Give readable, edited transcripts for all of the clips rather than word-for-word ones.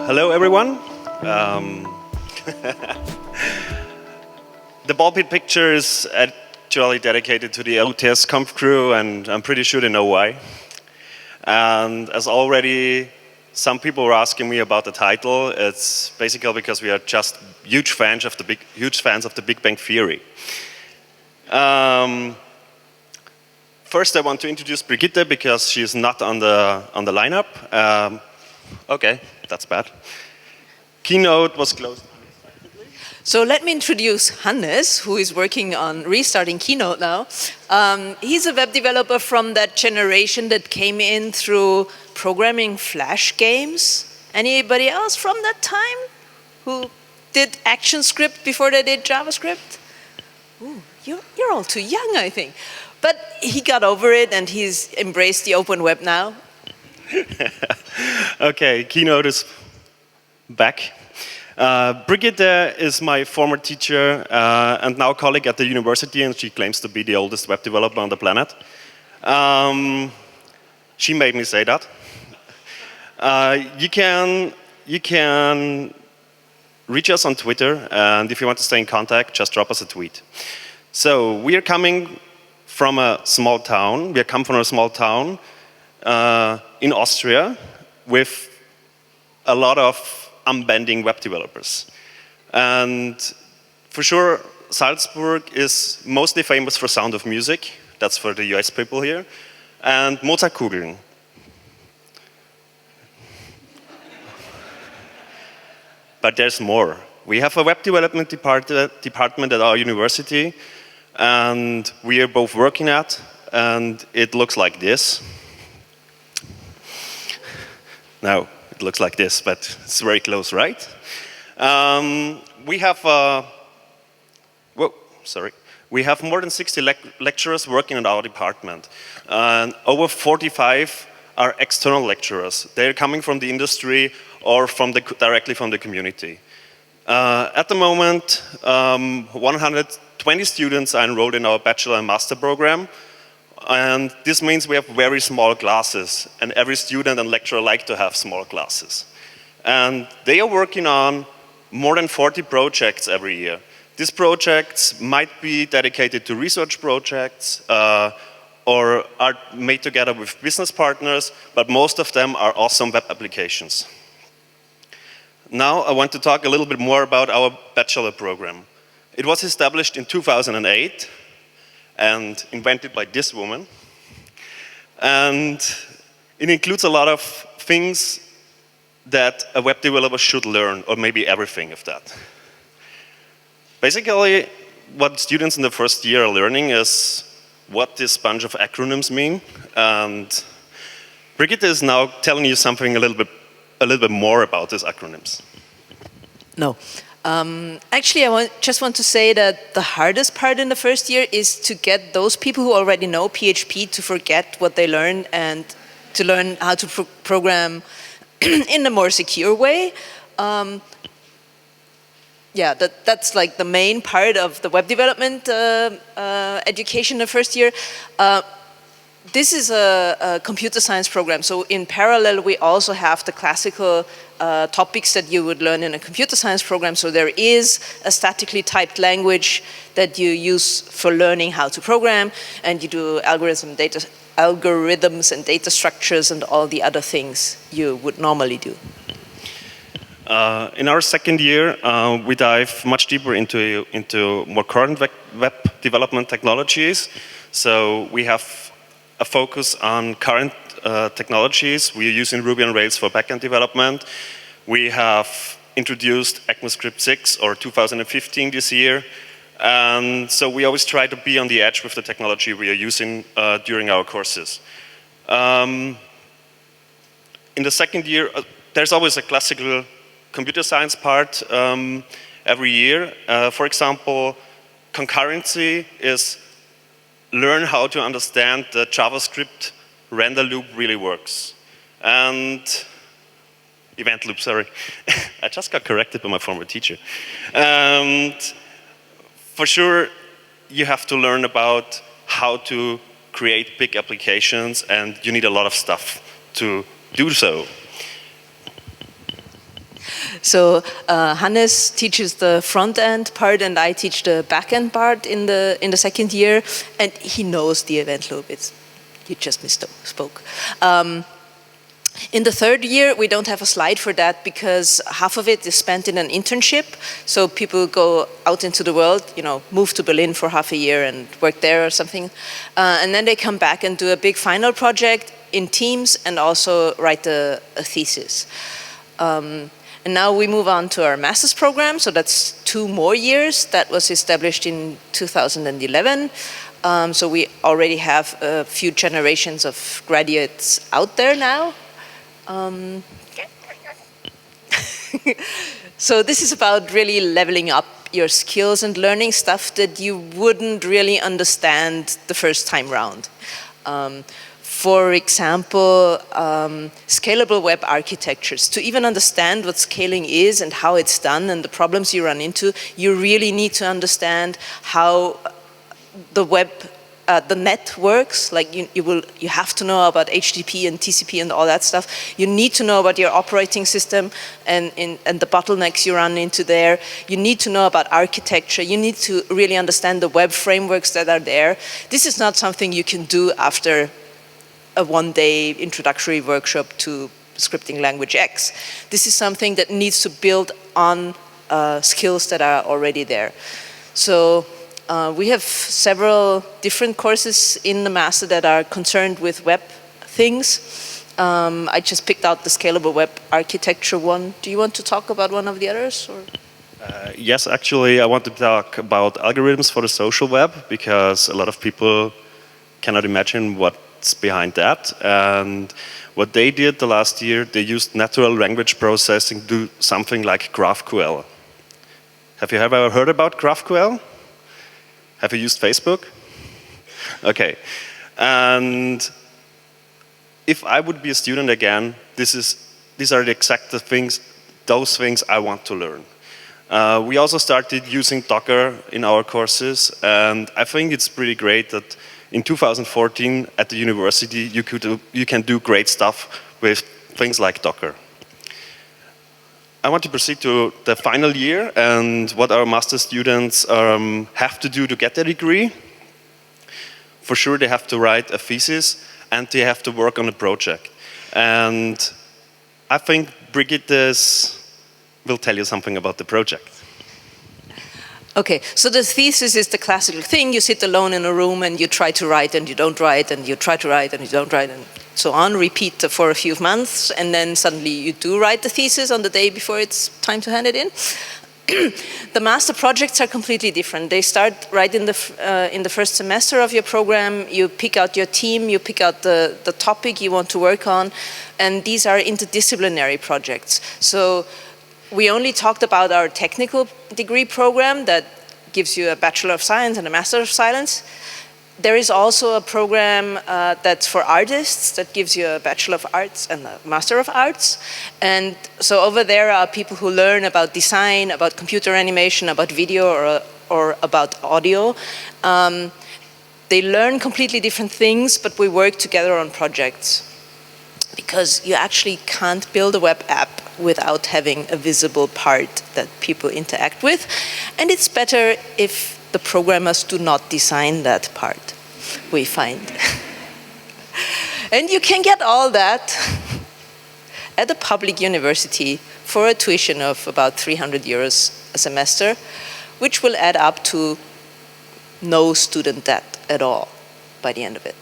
Hello, everyone. The ball-pit picture is actually dedicated to the otsconf crew, and I'm pretty sure they know why. And as already some people were asking me about the title, it's basically because we are just huge fans of the Big Bang Theory. First, I want to introduce Brigitte because she's not on the lineup. Okay, that's bad. Keynote was closed. So let me introduce Hannes, who is working on restarting Keynote now. He's a web developer from that generation that came in through programming Flash games. Anybody else from that time who did ActionScript before they did JavaScript? Ooh, you're all too young, I think. But he got over it and he's embraced the open web now. Okay, Keynote is back. Brigitte is my former teacher and now colleague at the university, and she claims to be the oldest web developer on the planet. She made me say that. You can reach us on Twitter, and if you want to stay in contact, just drop us a tweet. So we are coming from a small town. We come from a small town in Austria with a lot of unbending web developers. And for sure, Salzburg is mostly famous for Sound of Music. That's for the US people here. And Moser. But there's more. We have a web development department at our university, and we are both working at, and it looks like this. Now, it looks like this, but it's very close, right? We have we have more than 60 lecturers working in our department, and over 45 are external lecturers. They're coming from the industry or directly from the community. At the moment, 120 students are enrolled in our Bachelor and Master program. And this means we have very small classes, and every student and lecturer like to have small classes. And they are working on more than 40 projects every year. These projects might be dedicated to research projects or are made together with business partners, but most of them are awesome web applications. Now I want to talk a little bit more about our Bachelor program. It was established in 2008. And invented by this woman. And it includes a lot of things that a web developer should learn, or maybe everything of that. Basically, what students in the first year are learning is what this bunch of acronyms mean. And Brigitte is now telling you something a little bit more about these acronyms. No. Actually, I just want to say that the hardest part in the first year is to get those people who already know PHP to forget what they learned and to learn how to program in a more secure way. Yeah, that's like the main part of the web development education in the first year. This is a computer science program, so in parallel we also have the classical topics that you would learn in a computer science program. So there is a statically typed language that you use for learning how to program, and you do algorithms and data structures and all the other things you would normally do. In our second year, we dive much deeper into more current web development technologies. So we have a focus on current technologies. We are using Ruby on Rails for backend development. We have introduced ECMAScript 6 or 2015 this year. And so we always try to be on the edge with the technology we are using during our courses. In the second year, there's always a classical computer science part every year. For example, concurrency is learn how to understand the JavaScript render loop really works. And event loop, sorry. I just got corrected by my former teacher. And for sure, you have to learn about how to create big applications, and you need a lot of stuff to do so. So Hannes teaches the front end part, and I teach the back end part in the second year. And he knows the event loop. You just misspoke. In the third year, we don't have a slide for that because half of it is spent in an internship. So people go out into the world, move to Berlin for half a year and work there or something. And then they come back and do a big final project in teams and also write a thesis. And now we move on to our master's program. So that's 2 more years. That was established in 2011. So we already have a few generations of graduates out there now. So this is about really leveling up your skills and learning stuff that you wouldn't really understand the first time round. For example, scalable web architectures. To even understand what scaling is and how it's done and the problems you run into, you really need to understand how the net works. Like you have to know about HTTP and TCP and all that stuff. You need to know about your operating system and the bottlenecks you run into there. You need to know about architecture. You need to really understand the web frameworks that are there. This is not something you can do after a 1-day introductory workshop to scripting language X. This is something that needs to build on skills that are already there. So we have several different courses in the master that are concerned with web things. I just picked out the scalable web architecture one. Do you want to talk about one of the others? Or? Yes, actually, I want to talk about algorithms for the social web because a lot of people cannot imagine what's behind that. And what they did the last year, they used natural language processing to do something like GraphQL. Have you ever heard about GraphQL? Have you used Facebook? Okay. And if I would be a student again, these are the exact things, those things I want to learn. We also started using Docker in our courses, and I think it's pretty great that in 2014 at the university you can do great stuff with things like Docker. I want to proceed to the final year and what our master students have to do to get their degree. For sure, they have to write a thesis and they have to work on a project. And I think Brigitte will tell you something about the project. Okay, so the thesis is the classical thing. You sit alone in a room and you try to write and you don't write and you try to write and you don't write and so on, repeat for a few months, and then suddenly you do write the thesis on the day before it's time to hand it in. The master projects are completely different. They start right in the first semester of your program. You pick out your team, you pick out the topic you want to work on, and these are interdisciplinary projects. So we only talked about our technical degree program that gives you a Bachelor of Science and a Master of Science. There is also a program that's for artists that gives you a Bachelor of Arts and a Master of Arts. And so over there are people who learn about design, about computer animation, about video or about audio. They learn completely different things, but we work together on projects. Because you actually can't build a web app without having a visible part that people interact with. And it's better if the programmers do not design that part, we find. And you can get all that at a public university for a tuition of about 300 euros a semester, which will add up to no student debt at all by the end of it.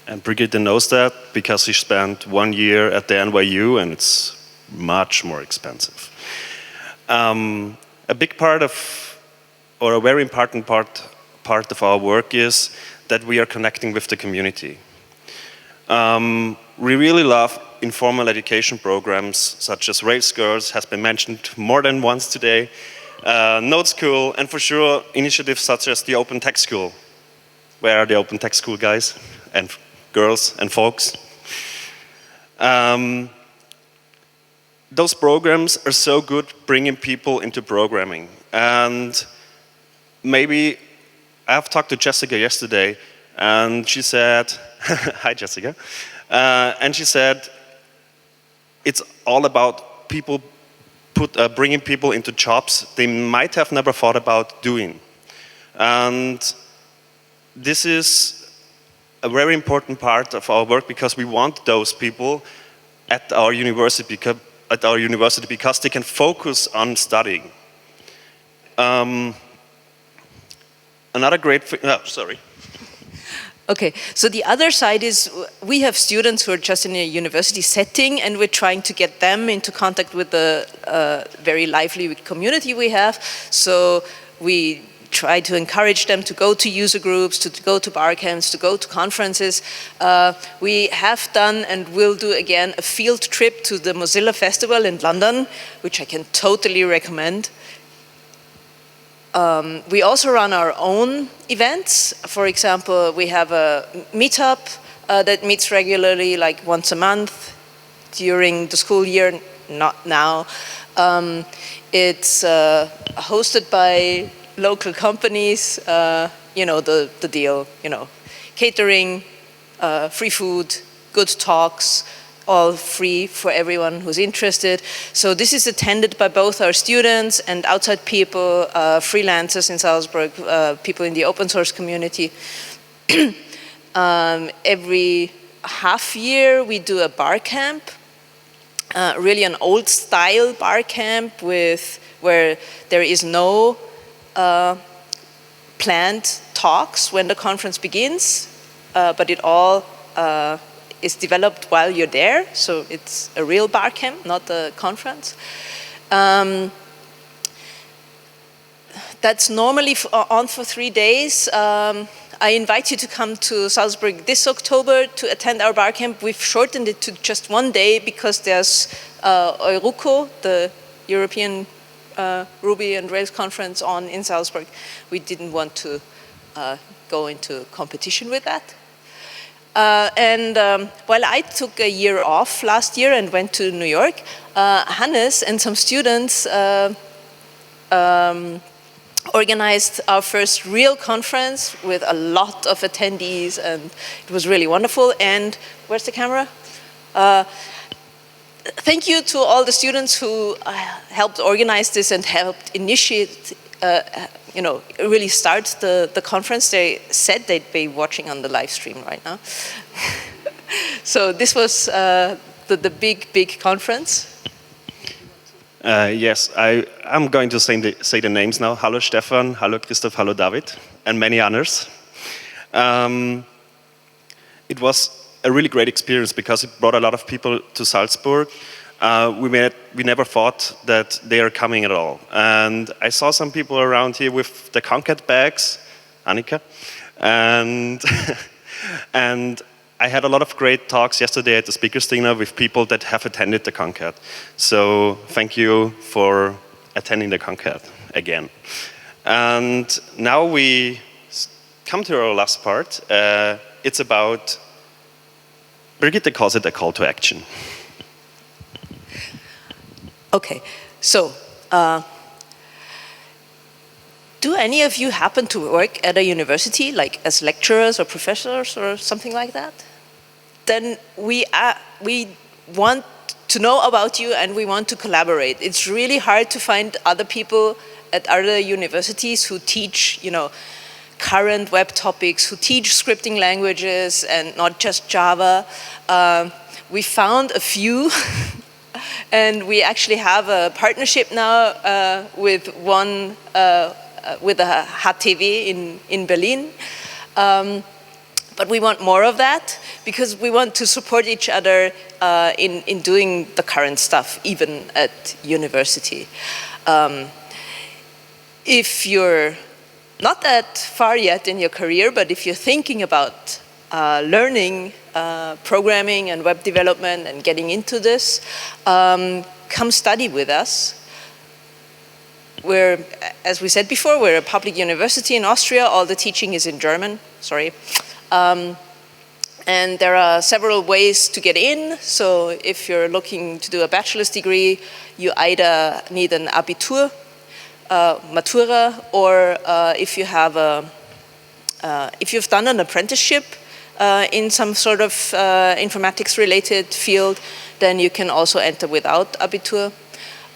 And Brigitte knows that because she spent 1 year at the NYU and it's much more expensive. A big part of, or a very important part of our work is that we are connecting with the community. We really love informal education programs such as Rails Girls, has been mentioned more than once today, nodeschool, and for sure initiatives such as the OpenTechSchool. Where are the OpenTechSchool guys and girls and folks? Those programs are so good bringing people into programming. And maybe I've talked to Jessica yesterday and she said, hi Jessica, and she said, it's all about people bringing people into jobs they might have never thought about doing. And this is a very important part of our work because we want those people at our university because they can focus on studying. Another great thing, sorry. Okay, so the other side is we have students who are just in a university setting and we're trying to get them into contact with the very lively community we have. So we try to encourage them to go to user groups, to go to bar camps, to go to conferences. We have done and will do again a field trip to the Mozilla Festival in London, which I can totally recommend. We also run our own events. For example, we have a meetup that meets regularly, like once a month during the school year, not now. It's hosted by local companies, you know, the deal, you know, catering, free food, good talks, all free for everyone who's interested. So this is attended by both our students and outside people, freelancers in Salzburg, people in the open source community. Every half year we do a bar camp, really an old style bar camp where there is no planned talks when the conference begins, but it all is developed while you're there, so it's a real bar camp, not a conference. That's normally on for 3 days. I invite you to come to Salzburg this October to attend our bar camp. We've shortened it to just 1 day because there's Euruco, the European Ruby and Rails conference on in Salzburg. We didn't want to go into competition with that. While I took a year off last year and went to New York, Hannes and some students organized our first real conference with a lot of attendees, and it was really wonderful. And where's the camera? Thank you to all the students who helped organize this and helped initiate, you know, really start the conference. They said they'd be watching on the live stream right now. So this was the big conference. Yes, I'm going to say the names now. Hallo Stefan, hallo Christoph, hallo David, and many others. It was a really great experience because it brought a lot of people to Salzburg. We never thought that they are coming at all. And I saw some people around here with the Concat bags, Annika, and and I had a lot of great talks yesterday at the speakers dinner with people that have attended the Concat. So thank you for attending the Concat again. And now we come to our last part. It's about, Brigitte calls it a call to action. Okay, so do any of you happen to work at a university, like as lecturers or professors or something like that? Then we want to know about you and we want to collaborate. It's really hard to find other people at other universities who teach, you know, current web topics, who teach scripting languages and not just Java. We found a few. And we actually have a partnership now with one, with a HTW in Berlin. But we want more of that because we want to support each other in doing the current stuff, even at university. If you're not that far yet in your career, but if you're thinking about learning programming and web development and getting into this, come study with us. We're, as we said before, we're a public university in Austria. All the teaching is in German, sorry. And there are several ways to get in. So if you're looking to do a bachelor's degree, you either need an Abitur, Matura, or if you've done an apprenticeship, in some sort of informatics-related field, then you can also enter without Abitur.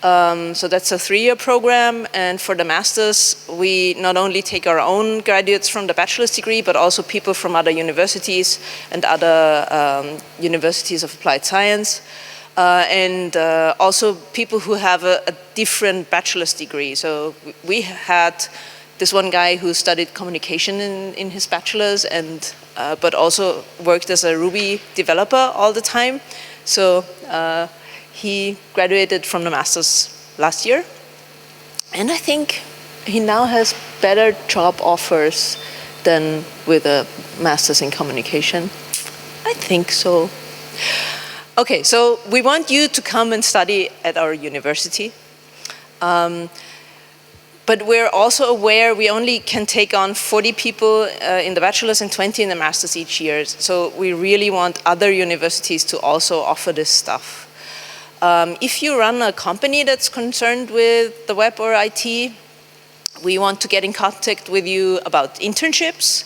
So that's a 3-year program, and for the masters, we not only take our own graduates from the bachelor's degree, but also people from other universities and other universities of applied science, and also people who have a different bachelor's degree. So we had this one guy who studied communication in his bachelor's, and but also worked as a Ruby developer all the time. So he graduated from the master's last year, and I think he now has better job offers than with a master's in communication. I think so. Okay, so we want you to come and study at our university. But we're also aware we only can take on 40 people in the bachelor's and 20 in the master's each year. So we really want other universities to also offer this stuff. If you run a company that's concerned with the web or IT, we want to get in contact with you about internships.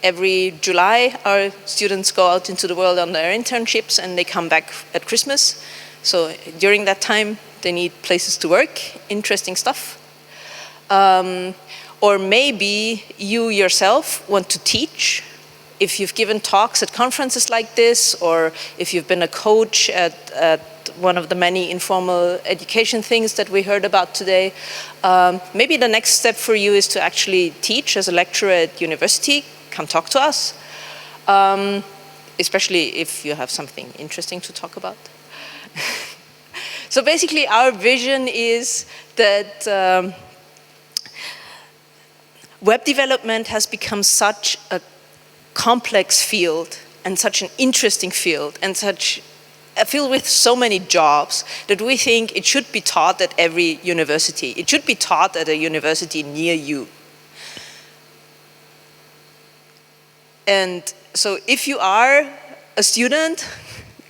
Every July, our students go out into the world on their internships, and they come back at Christmas. So during that time, they need places to work, interesting stuff. Or maybe you yourself want to teach. If you've given talks at conferences like this, or if you've been a coach at one of the many informal education things that we heard about today, maybe the next step for you is to actually teach as a lecturer at university. Come talk to us, especially if you have something interesting to talk about. So basically, our vision is that web development has become such a complex field and such an interesting field and such a field with so many jobs that we think it should be taught at every university. It should be taught at a university near you. And so if you are a student,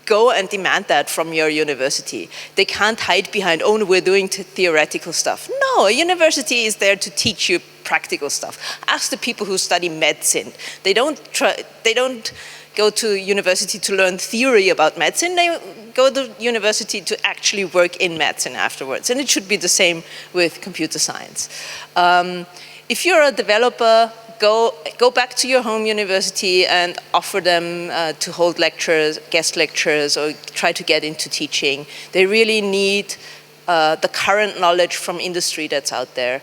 go and demand that from your university. They can't hide behind, oh, we're doing theoretical stuff. No, a university is there to teach you practical stuff. Ask the people who study medicine. They don't go to university to learn theory about medicine. They go to university to actually work in medicine afterwards. And it should be the same with computer science. If you're a developer, go back to your home university and offer them to hold lectures, guest lectures, or try to get into teaching. They really need the current knowledge from industry that's out there.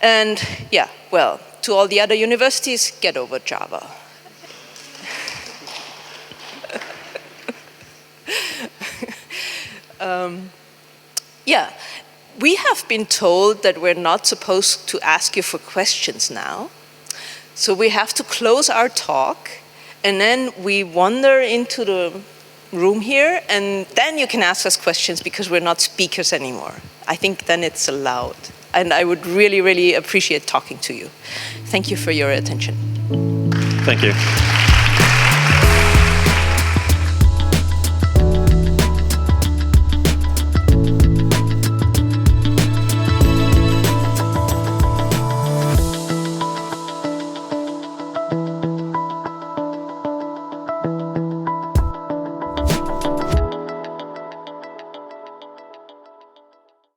And yeah, well, to all the other universities, get over Java. Yeah. We have been told that we're not supposed to ask you for questions now. So we have to close our talk, and then we wander into the room here, and then you can ask us questions because we're not speakers anymore. I think then it's allowed. And I would really, really appreciate talking to you. Thank you for your attention. Thank you.